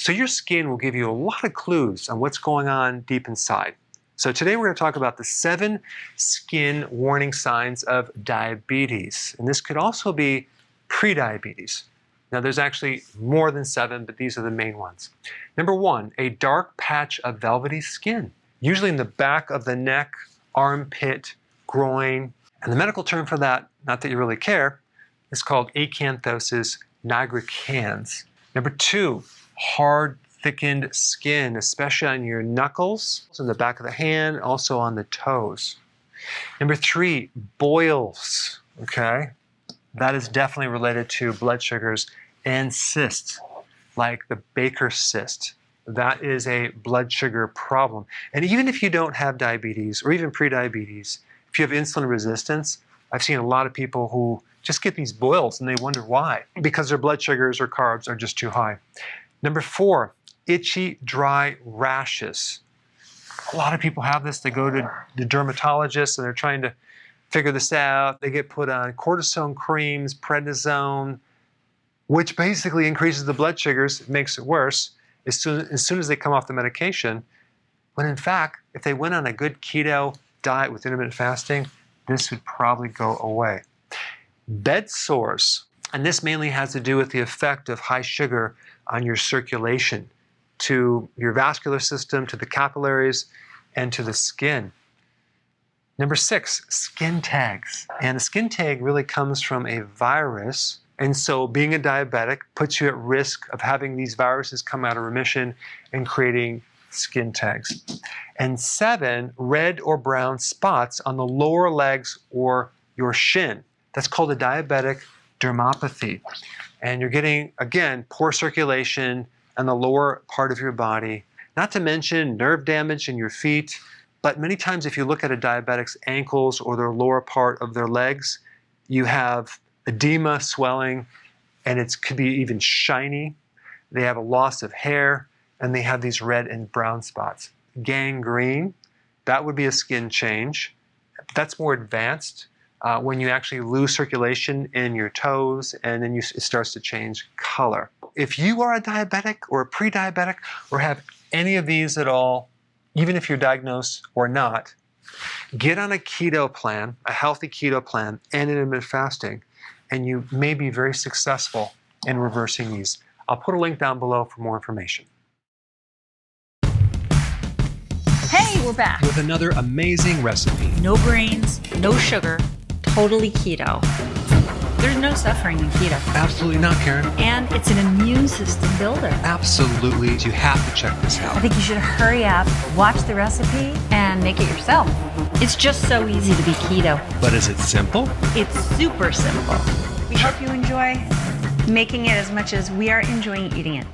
So your skin will give you a lot of clues on what's going on deep inside. So today we're going to talk about the 7 skin warning signs of diabetes. And this could also be prediabetes. Now there's actually more than 7, but these are the main ones. Number 1, a dark patch of velvety skin, usually in the back of the neck, armpit, groin. And the medical term for that, not that you really care, is called acanthosis nigricans. Number 2, hard, thickened skin, especially on your knuckles, in the back of the hand, also on the toes. Number 3, boils, okay? That is definitely related to blood sugars and cysts, like the Baker cyst. That is a blood sugar problem. And even if you don't have diabetes or even prediabetes, if you have insulin resistance, I've seen a lot of people who just get these boils and they wonder why, because their blood sugars or carbs are just too high. Number 4, itchy, dry rashes. A lot of people have this. They go to the dermatologist and they're trying to figure this out. They get put on cortisone creams, prednisone, which basically increases the blood sugars, makes it worse as soon as they come off the medication. When in fact, if they went on a good keto diet with intermittent fasting, this would probably go away. Bedsores, and this mainly has to do with the effect of high sugar on your circulation, to your vascular system, to the capillaries, and to the skin. Number 6, skin tags. And a skin tag really comes from a virus. And so being a diabetic puts you at risk of having these viruses come out of remission and creating skin tags. And 7, red or brown spots on the lower legs or your shin. That's called a diabetic dermopathy. And you're getting, again, poor circulation on the lower part of your body, not to mention nerve damage in your feet. But many times if you look at a diabetic's ankles or their lower part of their legs, you have edema, swelling, and it could be even shiny. They have a loss of hair, and they have these red and brown spots. Gangrene, that would be a skin change. That's more advanced when you actually lose circulation in your toes, and then it starts to change color. If you are a diabetic or a pre-diabetic or have any of these at all, even if you're diagnosed or not, get on a keto plan, a healthy keto plan, and intermittent fasting, and you may be very successful in reversing these. I'll put a link down below for more information. Hey, we're back. With another amazing recipe. No grains, no sugar, totally keto. There's no suffering in keto. Absolutely not, Karen. And it's an immune system builder. Absolutely. You have to check this out. I think you should hurry up, watch the recipe, and make it yourself. It's just so easy to be keto. But is it simple? It's super simple. We hope you enjoy making it as much as we are enjoying eating it.